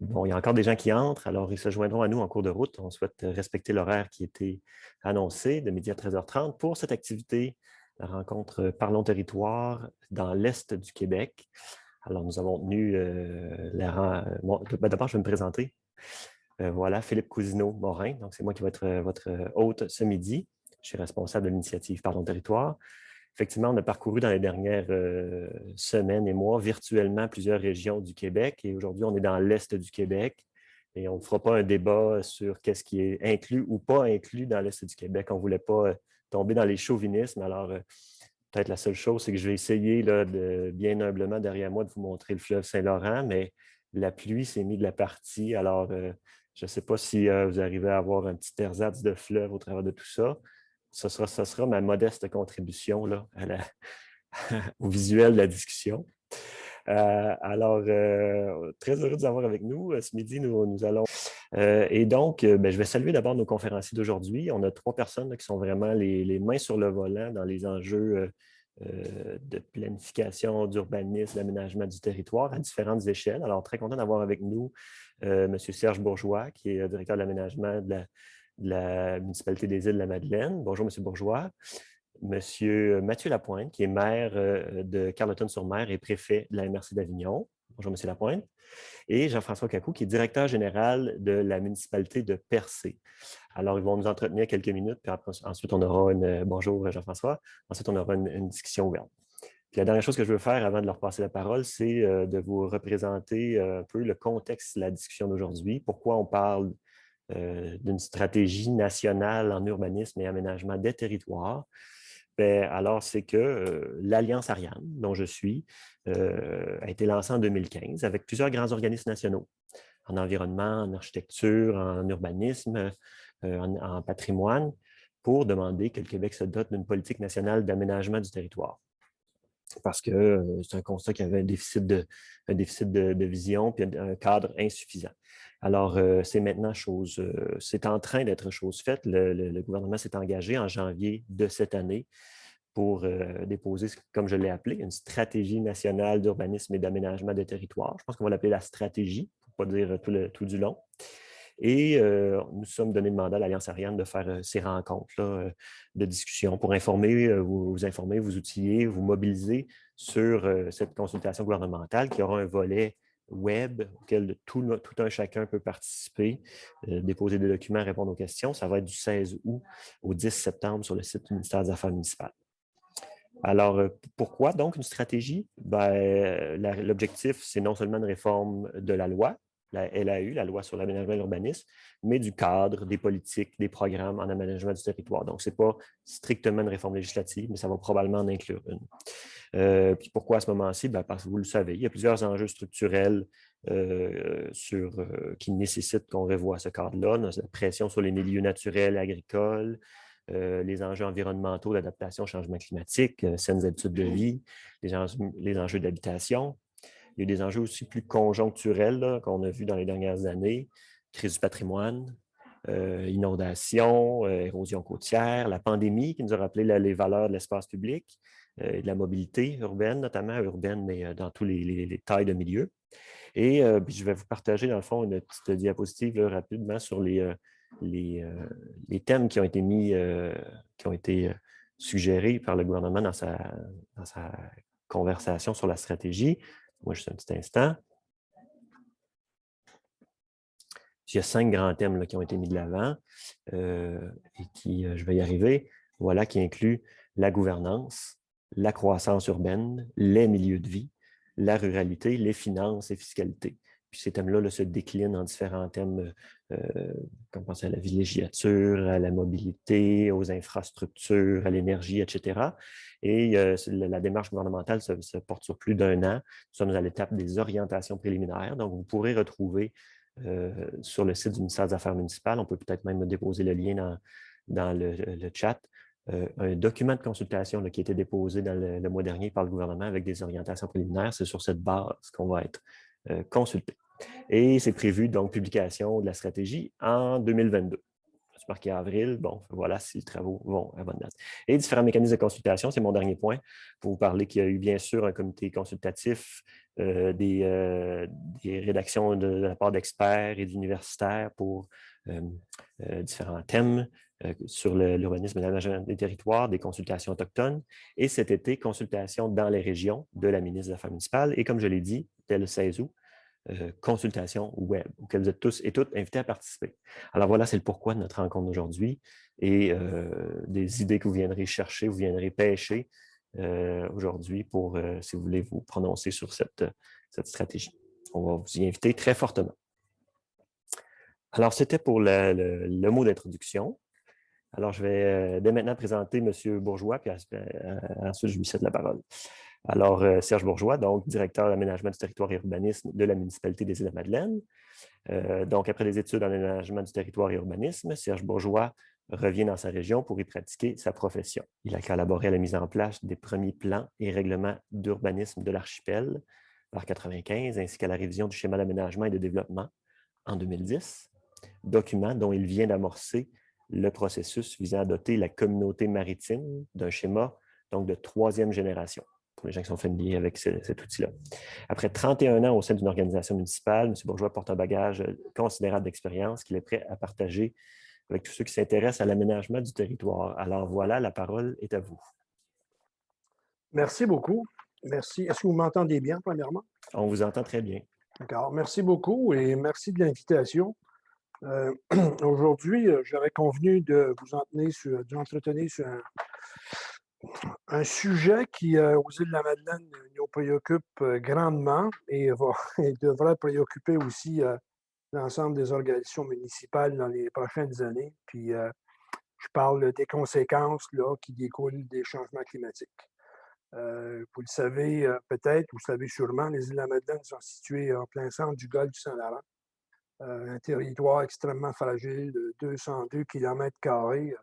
Bon, il y a encore des gens qui entrent, alors ils se joindront à nous en cours de route. On souhaite respecter l'horaire qui était annoncé de midi à 13h30 pour cette activité, la rencontre Parlons Territoire dans l'Est du Québec. Alors, nous avons tenu d'abord, je vais me présenter. Voilà, Philippe Cousineau-Morin. Donc, c'est moi qui vais être votre hôte ce midi. Je suis responsable de l'initiative Parlons Territoire. Effectivement, on a parcouru dans les dernières semaines et mois virtuellement plusieurs régions du Québec et aujourd'hui, on est dans l'Est du Québec et on ne fera pas un débat sur qu'est-ce qui est inclus ou pas inclus dans l'Est du Québec. On ne voulait pas tomber dans les chauvinismes. Alors, peut-être la seule chose, c'est que je vais essayer là, bien humblement derrière moi de vous montrer le fleuve Saint-Laurent, mais la pluie s'est mise de la partie. Alors, je ne sais pas si vous arrivez à avoir un petit ersatz de fleuve au travers de tout ça. Ce sera ma modeste contribution là, au visuel de la discussion. Très heureux de vous avoir avec nous. Ce midi, nous allons... et donc, je vais saluer d'abord nos conférenciers d'aujourd'hui. On a 3 personnes là, qui sont vraiment les mains sur le volant dans les enjeux de planification, d'urbanisme, d'aménagement du territoire à différentes échelles. Alors, très content d'avoir avec nous M. Serge Bourgeois, qui est directeur de l'aménagement de la municipalité des Îles-de-la-Madeleine. Bonjour, M. Bourgeois. Monsieur Mathieu Lapointe, qui est maire de Carleton-sur-Mer et préfet de la MRC d'Avignon. Bonjour, Monsieur Lapointe. Et Jean-François Cacou, qui est directeur général de la municipalité de Percé. Alors, ils vont nous entretenir quelques minutes, puis après, ensuite, on aura une... Bonjour, Jean-François. Ensuite, on aura une discussion ouverte. Puis la dernière chose que je veux faire avant de leur passer la parole, c'est de vous représenter un peu le contexte de la discussion d'aujourd'hui. Pourquoi on parle d'une stratégie nationale en urbanisme et aménagement des territoires. Alors, c'est que l'Alliance Ariane, dont je suis, a été lancée en 2015 avec plusieurs grands organismes nationaux en environnement, en architecture, en urbanisme, en patrimoine, pour demander que le Québec se dote d'une politique nationale d'aménagement du territoire. Parce que c'est un constat qu'il y avait un déficit de vision puis un cadre insuffisant. Alors, c'est maintenant c'est en train d'être chose faite. Le gouvernement s'est engagé en janvier de cette année pour déposer, comme je l'ai appelé, une stratégie nationale d'urbanisme et d'aménagement des territoires. Je pense qu'on va l'appeler la stratégie, pour ne pas dire tout du long. Et nous sommes donné le mandat à l'Alliance Ariane de faire ces rencontres-là de discussion pour informer, vous informer, vous outiller, vous mobiliser sur cette consultation gouvernementale qui aura un volet web auquel tout un chacun peut participer, déposer des documents, répondre aux questions. Ça va être du 16 août au 10 septembre sur le site du ministère des Affaires municipales. Alors, pourquoi donc une stratégie? L'objectif, c'est non seulement une réforme de la loi, la LAU, la loi sur l'aménagement et l'urbanisme, mais du cadre, des politiques, des programmes en aménagement du territoire. Donc, ce n'est pas strictement une réforme législative, mais ça va probablement en inclure une. Puis pourquoi à ce moment-ci? Parce que vous le savez, il y a plusieurs enjeux structurels qui nécessitent qu'on revoie ce cadre-là. La pression sur les milieux naturels, agricoles, les enjeux environnementaux, l'adaptation au changement climatique, saines habitudes de vie, les enjeux d'habitation. Il y a des enjeux aussi plus conjoncturels qu'on a vus dans les dernières années, crise du patrimoine, inondations, érosion côtière, la pandémie qui nous a rappelé les valeurs de l'espace public, de la mobilité urbaine, notamment urbaine, mais dans tous les tailles de milieux. Et je vais vous partager, dans le fond, une petite diapositive là, rapidement sur les thèmes qui ont été suggérés par le gouvernement dans sa conversation sur la stratégie. Moi, juste un petit instant. Il y a 5 grands thèmes là, qui ont été mis de l'avant et qui, je vais y arriver, voilà, qui incluent la gouvernance, la croissance urbaine, les milieux de vie, la ruralité, les finances et fiscalité. Puis ces thèmes-là se déclinent en différents thèmes, comme penser à la villégiature, à la mobilité, aux infrastructures, à l'énergie, etc. Et la démarche gouvernementale se porte sur plus d'1 an. Nous sommes à l'étape des orientations préliminaires. Donc, vous pourrez retrouver sur le site du ministère des Affaires municipales, on peut peut-être même déposer le lien dans le chat, un document de consultation là, qui a été déposé dans le mois dernier par le gouvernement avec des orientations préliminaires. C'est sur cette base qu'on va être consulté. Et c'est prévu, donc, publication de la stratégie en 2022. marqué avril. Bon, voilà si les travaux vont à bonne date. Et différents mécanismes de consultation, c'est mon dernier point, pour vous parler qu'il y a eu bien sûr un comité consultatif, des rédactions de la part d'experts et d'universitaires pour différents thèmes sur l'urbanisme et l'aménagement des territoires, des consultations autochtones, et cet été, consultations dans les régions de la ministre des Affaires municipales. Et comme je l'ai dit, dès le 16 août, consultation web, auxquelles vous êtes tous et toutes invités à participer. Alors voilà, c'est le pourquoi de notre rencontre d'aujourd'hui et des idées que vous viendrez chercher, vous viendrez pêcher aujourd'hui pour, si vous voulez, vous prononcer sur cette stratégie. On va vous y inviter très fortement. Alors, c'était pour le mot d'introduction. Alors, je vais dès maintenant présenter M. Bourgeois, puis ensuite, je lui cède la parole. Alors, Serge Bourgeois, donc directeur d'aménagement du territoire et urbanisme de la municipalité des Îles-de-la-Madeleine. Donc, après des études en aménagement du territoire et urbanisme, Serge Bourgeois revient dans sa région pour y pratiquer sa profession. Il a collaboré à la mise en place des premiers plans et règlements d'urbanisme de l'archipel vers 1995, ainsi qu'à la révision du schéma d'aménagement et de développement en 2010, document dont il vient d'amorcer le processus visant à doter la communauté maritime d'un schéma donc de 3e génération, pour les gens qui sont familiers avec cet outil-là. Après 31 ans au sein d'une organisation municipale, M. Bourgeois porte un bagage considérable d'expérience qu'il est prêt à partager avec tous ceux qui s'intéressent à l'aménagement du territoire. Alors voilà, la parole est à vous. Merci beaucoup. Merci. Est-ce que vous m'entendez bien, premièrement? On vous entend très bien. D'accord. Merci beaucoup et merci de l'invitation. Aujourd'hui, j'avais convenu de vous entretenir sur un sujet qui, aux îles de la Madeleine, nous préoccupe grandement et, et devrait préoccuper aussi l'ensemble des organisations municipales dans les prochaines années. Puis, je parle des conséquences là, qui découlent des changements climatiques. Vous le savez peut-être, vous le savez sûrement, les îles de la Madeleine sont situées en plein centre du golfe du Saint-Laurent. Un territoire extrêmement fragile de 202 km²,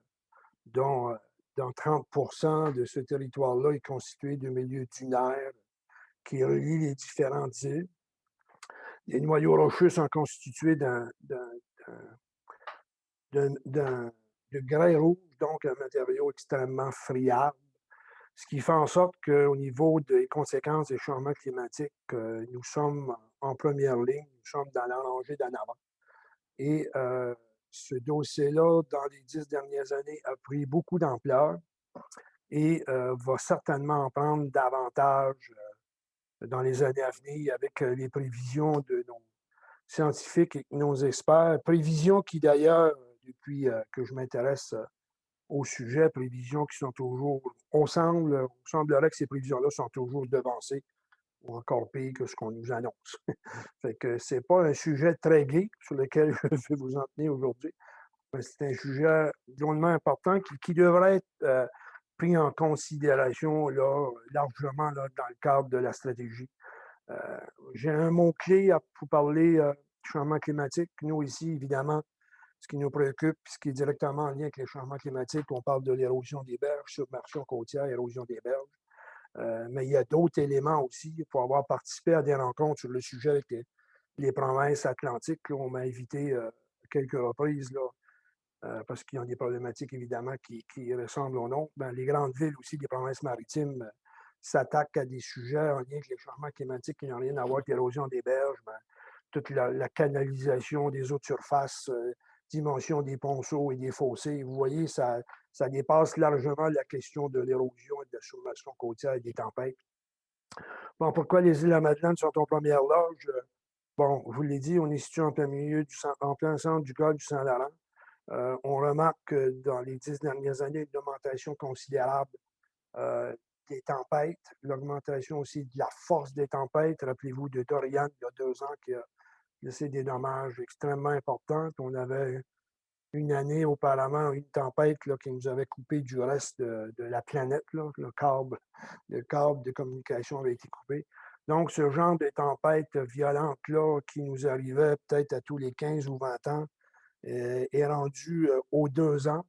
dont 30 de ce territoire-là est constitué de milieux dunaires qui relient les différentes îles. Les noyaux rocheux sont constitués de grès rouge, donc un matériau extrêmement friable, ce qui fait en sorte qu'au niveau des conséquences des changements climatiques, nous sommes en première ligne, nous sommes dans la rangée d'en avant. Et ce dossier-là, dans les 10 dernières années, a pris beaucoup d'ampleur et va certainement en prendre davantage dans les années à venir avec les prévisions de nos scientifiques et nos experts. Prévisions qui, d'ailleurs, depuis que je m'intéresse au sujet, prévisions qui sont toujours, semblerait que ces prévisions-là sont toujours devancées ou encore pire que ce qu'on nous annonce. Fait que c'est pas un sujet très gai sur lequel je vais vous en tenir aujourd'hui. C'est un sujet drôlement important qui devrait être pris en considération là, largement là, dans le cadre de la stratégie. J'ai un mot-clé à vous parler du changement climatique. Nous, ici, évidemment, ce qui nous préoccupe, ce qui est directement en lien avec les changements climatiques, on parle de l'érosion des berges, submersion côtière, érosion des berges. Mais il y a d'autres éléments aussi. Pour avoir participé à des rencontres sur le sujet avec les provinces atlantiques, là, on m'a invité à quelques reprises là, parce qu'il y a des problématiques évidemment qui ressemblent au nôtre. Les grandes villes aussi, des provinces maritimes, s'attaquent à des sujets en lien avec les changements climatiques qui n'ont rien à voir avec l'érosion des berges, toute la canalisation des eaux de surface, dimension des ponceaux et des fossés. Vous voyez, ça dépasse largement la question de l'érosion et de la submersion côtière et des tempêtes. Bon, pourquoi les îles de la Madeleine sont en première loge? Bon, je vous l'ai dit, on est situé en plein milieu, en plein centre du golfe du Saint-Laurent. On remarque que dans les 10 dernières années, une augmentation considérable des tempêtes, l'augmentation aussi de la force des tempêtes. Rappelez-vous de Dorian, il y a 2 ans, qui a laissé des dommages extrêmement importants. On avait une année auparavant une tempête là, qui nous avait coupé du reste de la planète. Là. Le câble de communication avait été coupé. Donc, ce genre de tempête violente-là qui nous arrivait peut-être à tous les 15 ou 20 ans est rendu aux 2 ans.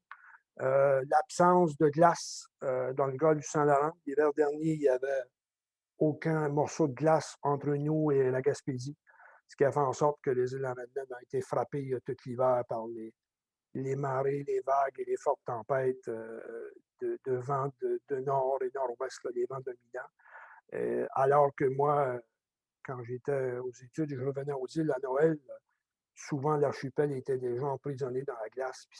L'absence de glace dans le golfe du Saint-Laurent. L'hiver dernier, il n'y avait aucun morceau de glace entre nous et la Gaspésie, ce qui a fait en sorte que les îles de la Madeleine ont été frappées tout l'hiver par les les marées, les vagues et les fortes tempêtes de vent de nord et nord-ouest, les vents dominants. Alors que moi, quand j'étais aux études, je revenais aux îles à Noël, souvent l'archipel était déjà emprisonné dans la glace, puis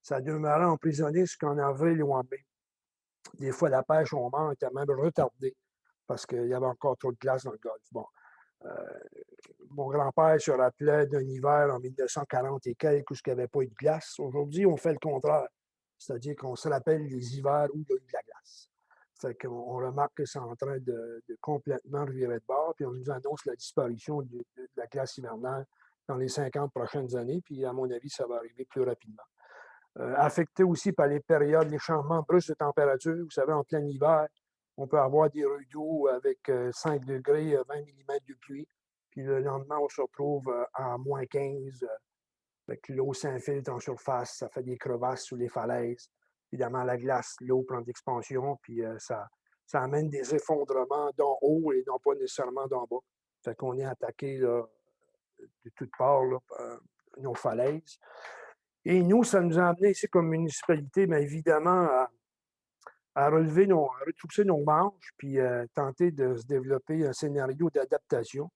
ça demeurait emprisonné jusqu'en avril ou en mai. Des fois, la pêche au mort était même retardée parce qu'il y avait encore trop de glace dans le golfe. Bon, euh, mon grand-père se rappelait d'un hiver en 1940 et quelques où il n'y avait pas eu de glace. Aujourd'hui, on fait le contraire. C'est-à-dire qu'on se rappelle les hivers où il y a eu de la glace. Fait qu'on remarque que c'est en train de complètement revirer de bord, puis on nous annonce la disparition de la glace hivernale dans les 50 prochaines années, puis à mon avis, ça va arriver plus rapidement. Affecté aussi par les périodes, les changements brusques de température. Vous savez, en plein hiver, on peut avoir des rues d'eau avec 5 degrés, 20 millimètres de pluie. Puis le lendemain, on se retrouve à moins 15, avec l'eau s'infiltre en surface, ça fait des crevasses sous les falaises. Évidemment, la glace, l'eau prend d'expansion, puis ça amène des effondrements d'en haut et non pas nécessairement d'en bas. Fait qu'on est attaqué là, de toutes parts là, par nos falaises. Et nous, ça nous a amené ici comme municipalité, bien évidemment, à retrousser nos manches, puis tenter de se développer un scénario d'adaptation.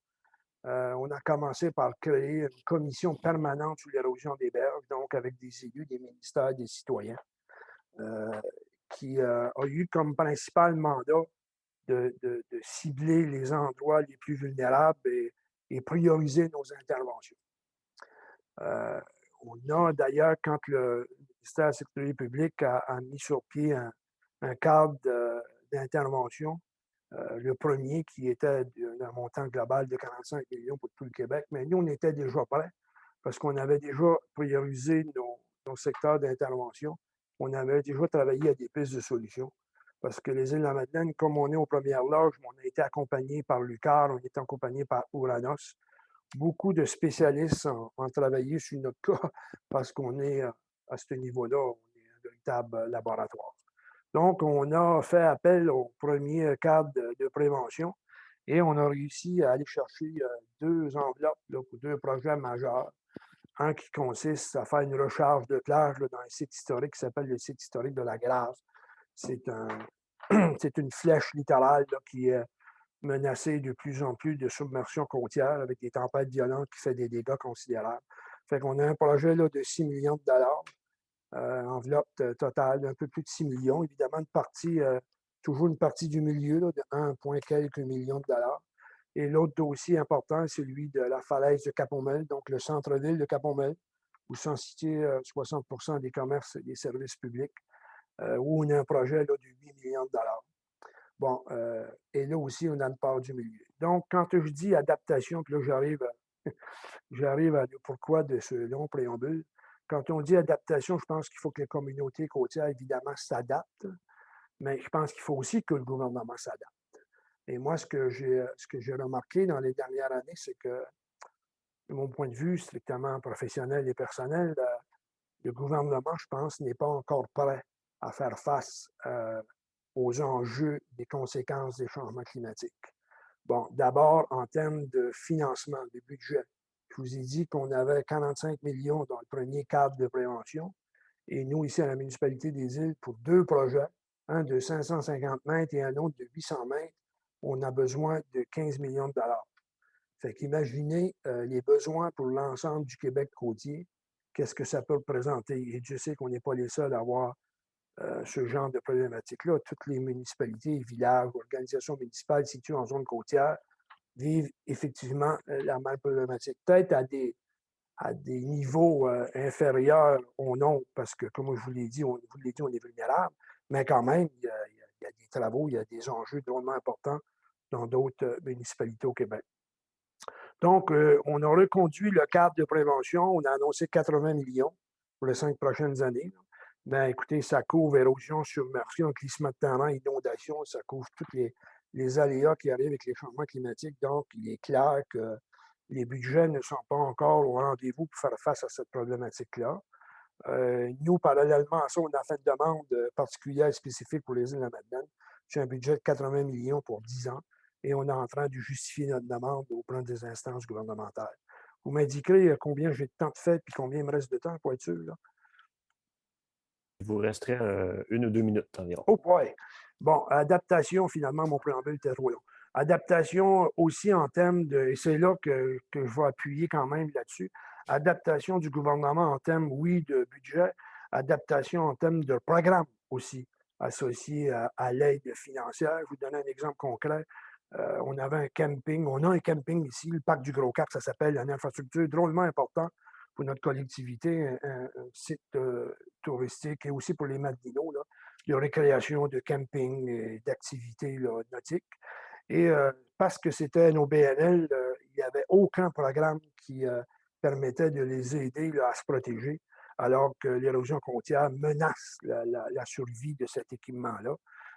On a commencé par créer une commission permanente sur l'érosion des berges, donc avec des élus, des ministères, des citoyens, euh, qui a eu comme principal mandat de cibler les endroits les plus vulnérables et prioriser nos interventions. On a d'ailleurs, quand le ministère de la Sécurité publique a mis sur pied un cadre d'intervention, le premier qui était d'un montant global de 45 millions pour tout le Québec, mais nous, on était déjà prêts parce qu'on avait déjà priorisé nos secteurs d'intervention. On avait déjà travaillé à des pistes de solutions. Parce que les îles de la Madeleine, comme on est aux premières loges, on a été accompagné par l'UQAR, on a été accompagné par Ouranos. Beaucoup de spécialistes ont travaillé sur notre cas parce qu'on est à ce niveau-là, on est un véritable laboratoire. Donc, on a fait appel au premier cadre de prévention et on a réussi à aller chercher deux enveloppes là, pour deux projets majeurs. Un qui consiste à faire une recharge de plage là, dans un site historique qui s'appelle le site historique de la Grave. C'est une flèche littorale là, qui est menacée de plus en plus de submersion côtière avec des tempêtes violentes qui fait des dégâts considérables. Fait qu'on a un projet là, de 6 millions de dollars, enveloppe totale d'un peu plus de 6 millions. Évidemment, toujours une partie du milieu là, de 1, quelques millions de dollars. Et l'autre dossier important, c'est celui de la falaise de Cap-Omel, donc le centre-ville de Cap-Omel, où sont situés 60 des commerces et des services publics, où on a un projet là, de 8 millions de dollars. Bon, et là aussi, on a une part du milieu. Donc, quand je dis adaptation, puis là, j'arrive à pourquoi de ce long préambule. Quand on dit adaptation, je pense qu'il faut que les communautés côtières, évidemment, s'adaptent, mais je pense qu'il faut aussi que le gouvernement s'adapte. Et moi, ce que j'ai remarqué dans les dernières années, c'est que, de mon point de vue strictement professionnel et personnel, le gouvernement, je pense, n'est pas encore prêt à faire face aux enjeux des conséquences des changements climatiques. Bon, d'abord, en termes de financement, de budget, je vous ai dit qu'on avait 45 millions dans le premier cadre de prévention. Et nous, ici, à la municipalité des Îles, pour deux projets, un de 550 mètres et un autre de 800 mètres, on a besoin de 15 millions de dollars. Fait qu'imaginez les besoins pour l'ensemble du Québec côtier, qu'est-ce que ça peut représenter. Et je sais qu'on n'est pas les seuls à avoir ce genre de problématique-là. Toutes les municipalités, villages, organisations municipales situées en zone côtière vivent effectivement la même problématique. Peut-être à des niveaux inférieurs au nombre, parce que, comme je vous l'ai dit, on est vulnérable, mais quand même, il y a des travaux, il y a des enjeux drôlement importants dans d'autres municipalités au Québec. Donc, on a reconduit le cadre de prévention. On a annoncé 80 millions pour les 5 prochaines années. Ben, écoutez, ça couvre érosion, submersion, glissement de terrain, inondation, ça couvre tous les aléas qui arrivent avec les changements climatiques. Donc, il est clair que les budgets ne sont pas encore au rendez-vous pour faire face à cette problématique-là. Nous, parallèlement à ça, on a fait une demande particulière spécifique pour les îles de la Madeleine. C'est un budget de 80 millions pour 10 ans et on est en train de justifier notre demande auprès des instances gouvernementales. Vous m'indiquerez combien j'ai de temps de fait puis combien il me reste de temps pour être sûr, là. Il vous resterait 1 ou 2 minutes environ. Oh boy! Bon, adaptation, finalement, mon préambule était trop long. Adaptation aussi en termes de, et c'est là que je vais appuyer quand même là-dessus, adaptation du gouvernement en termes, oui, de budget, adaptation en termes de programme aussi, associé à l'aide financière. Je vous donne un exemple concret. On avait un camping, on a un camping ici, le parc du Gros-Cap, ça s'appelle, une infrastructure drôlement importante pour notre collectivité, un site touristique et aussi pour les Madelinos, là, de récréation, de camping et d'activités nautiques. Et parce que c'était un OBNL, il n'y avait aucun programme qui permettait de les aider là, à se protéger, alors que l'érosion côtière menace la survie de cet équipement-là.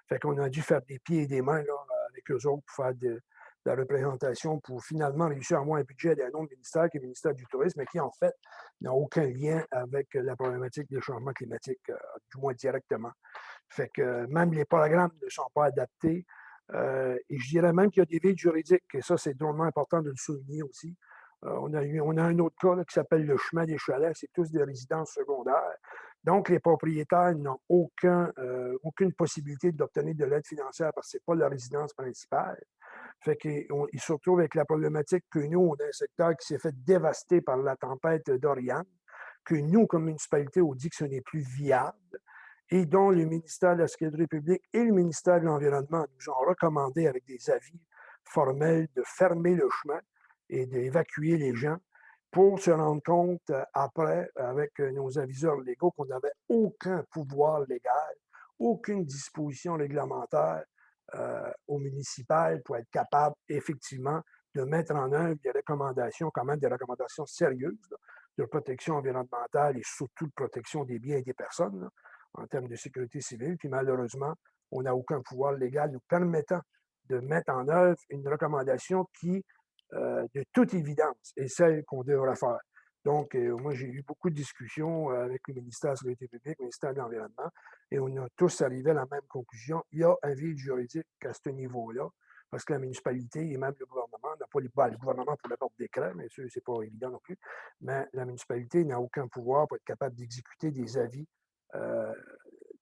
Fait qu'on a dû faire des pieds et des mains là, avec eux autres pour faire de la représentation pour finalement réussir à avoir un budget d'un autre ministère qui est le ministère du Tourisme, mais qui en fait n'a aucun lien avec la problématique des changements climatiques, du moins directement. Fait que même les programmes ne sont pas adaptés. Et je dirais même qu'il y a des vides juridiques, et ça, c'est drôlement important de le souligner aussi. On a un autre cas là, qui s'appelle le chemin des chalets, c'est tous des résidences secondaires. Donc, les propriétaires n'ont aucune possibilité d'obtenir de l'aide financière parce que ce n'est pas la résidence principale. Fait qu'ils se retrouvent avec la problématique que nous, on a un secteur qui s'est fait dévaster par la tempête Dorian, que nous, comme municipalité, on dit que ce n'est plus viable et dont le ministère de la Sécurité publique et le ministère de l'Environnement nous ont recommandé avec des avis formels de fermer le chemin et d'évacuer les gens pour se rendre compte après, avec nos aviseurs légaux, qu'on n'avait aucun pouvoir légal, aucune disposition réglementaire au municipal pour être capable effectivement de mettre en œuvre des recommandations, quand même des recommandations sérieuses là, de protection environnementale et surtout de protection des biens et des personnes là, en termes de sécurité civile. Puis malheureusement, on n'a aucun pouvoir légal nous permettant de mettre en œuvre une recommandation qui, de toute évidence, est celle qu'on devrait faire. Donc, moi, j'ai eu beaucoup de discussions avec le ministère de la Sécurité publique, le ministère de l'Environnement, et on a tous arrivé à la même conclusion. Il y a un vide juridique à ce niveau-là, parce que la municipalité et même le gouvernement n'a pas le gouvernement pour n'importe décret, mais ça, c'est pas évident non plus, mais la municipalité n'a aucun pouvoir pour être capable d'exécuter des avis euh,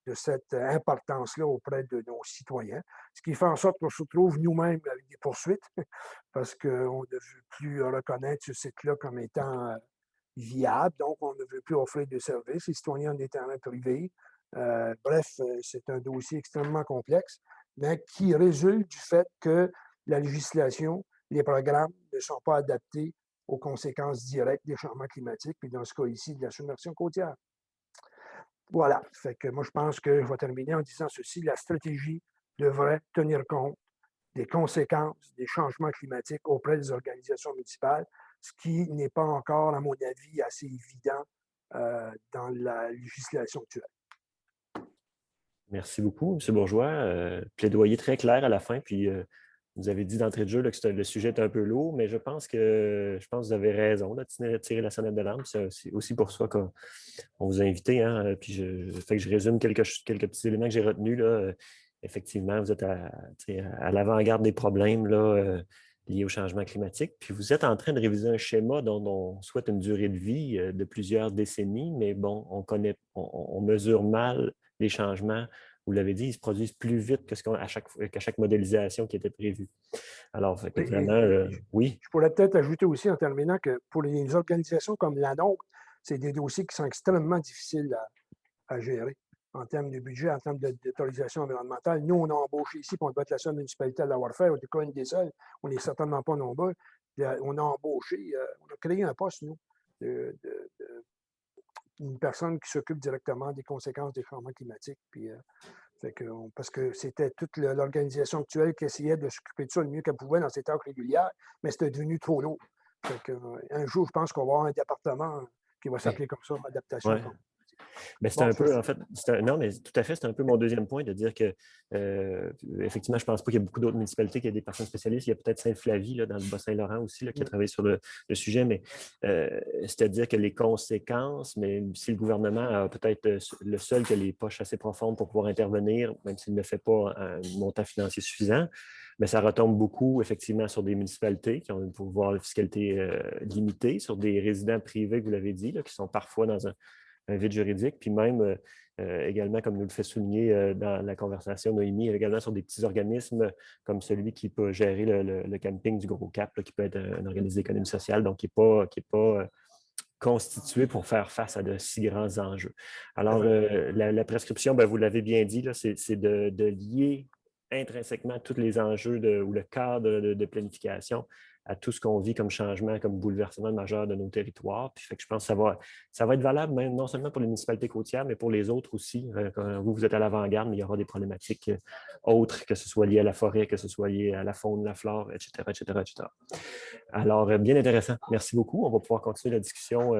de cette importance-là auprès de nos citoyens, ce qui fait en sorte qu'on se retrouve nous-mêmes avec des poursuites parce qu'on ne veut plus reconnaître ce site-là comme étant viable, donc on ne veut plus offrir de services. Les citoyens ont des terrains privés. Bref, c'est un dossier extrêmement complexe, mais qui résulte du fait que la législation, les programmes ne sont pas adaptés aux conséquences directes des changements climatiques, puis dans ce cas ici, de la submersion côtière. Voilà. Fait que moi, je pense que je vais terminer en disant ceci. La stratégie devrait tenir compte des conséquences des changements climatiques auprès des organisations municipales, ce qui n'est pas encore, à mon avis, assez évident dans la législation actuelle. Merci beaucoup, M. Bourgeois. Plaidoyer très clair à la fin, puis vous avez dit d'entrée de jeu là, que le sujet est un peu lourd, mais je pense que vous avez raison de tirer la sonnette d'alarme. C'est aussi pour ça qu'on vous a invité. Hein, puis fait que je résume quelques petits éléments que j'ai retenus. Là. Effectivement, vous êtes à l'avant-garde des problèmes là, liés au changement climatique. Puis vous êtes en train de réviser un schéma dont on souhaite une durée de vie de plusieurs décennies, mais bon, on mesure mal les changements. Vous l'avez dit, ils se produisent plus vite qu'à chaque modélisation qui était prévue. Alors, vraiment, oui. Je pourrais peut-être ajouter aussi en terminant que pour les organisations comme la nôtre, c'est des dossiers qui sont extrêmement difficiles à gérer en termes de budget, en termes d'autorisation environnementale. Nous, on a embauché ici, puis on doit être la seule municipalité à l'avoir fait. On est quand une des seules. On n'est certainement pas nombreux. On a embauché, on a créé un poste, nous, une personne qui s'occupe directement des conséquences des changements climatiques. Puis, parce que c'était toute l'organisation actuelle qui essayait de s'occuper de ça le mieux qu'elle pouvait dans ses tâches régulières, mais c'était devenu trop lourd. Un jour, je pense qu'on va avoir un département qui va s'appeler comme ça, adaptation. Ouais. Mais c'est un peu, en fait, non, mais tout à fait, c'est un peu mon deuxième point de dire que, effectivement, je ne pense pas qu'il y a beaucoup d'autres municipalités qui aient des personnes spécialistes. Il y a peut-être Sainte-Flavie, là, dans le Bas-Saint-Laurent aussi, là, qui a travaillé sur le sujet, mais c'est-à-dire que les conséquences, mais si le gouvernement a peut-être le seul qui a les poches assez profondes pour pouvoir intervenir, même s'il ne fait pas un montant financier suffisant, mais ça retombe beaucoup, effectivement, sur des municipalités qui ont un pouvoir de fiscalité limité, sur des résidents privés, vous l'avez dit, là, qui sont parfois dans un vide juridique, puis même également, comme nous le fait souligner dans la conversation Noémie, également sur des petits organismes comme celui qui peut gérer le camping du Gros Cap, là, qui peut être un organisme d'économie sociale, donc qui n'est pas constitué pour faire face à de si grands enjeux. Alors, la prescription, ben, vous l'avez bien dit, c'est de lier intrinsèquement tous les enjeux ou le cadre de planification à tout ce qu'on vit comme changement, comme bouleversement majeur de nos territoires. Puis, fait que je pense que ça va être valable même non seulement pour les municipalités côtières, mais pour les autres aussi. Quand vous êtes à l'avant-garde, mais il y aura des problématiques autres, que ce soit lié à la forêt, que ce soit lié à la faune, la flore, etc., etc., etc. Alors, bien intéressant. Merci beaucoup. On va pouvoir continuer la discussion